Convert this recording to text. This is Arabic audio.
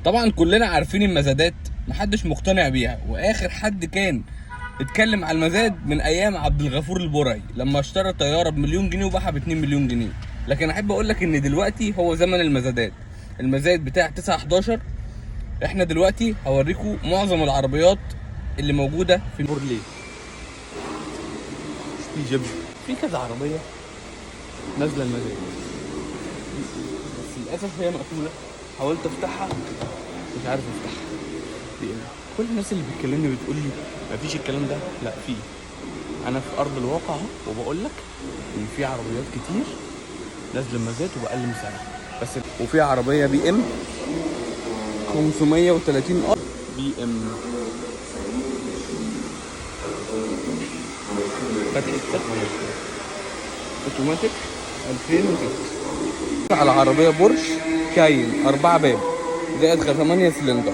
طبعا كلنا عارفين المزادات، محدش مقتنع بيها، واخر حد كان اتكلم على المزاد من ايام عبد الغفور البرعي لما اشترى طياره بمليون جنيه وباعها ب 2 مليون جنيه. لكن احب اقول لك ان دلوقتي هو زمن المزادات، المزاد بتاع 9 11. احنا دلوقتي هوريكم معظم العربيات اللي موجوده في بورليه. في كذا عربيه نازله المزاد، بس للاسف هي مقفوله. حاولت افتحها مش عارف افتحها. في ايه؟ كل الناس اللي بتكلمني بتقول لي مفيش الكلام ده. لا، في. انا في ارض الواقع اهو، وبقول لك ان في عربيات كتير نازله مزاد وباقل من سعرها. بس وفي عربيه بي ام 530 ار بي ام فتحة سقف اوتوماتيك 2006. على عربيه بورش كاين 4 باب زائد 8 سلندر.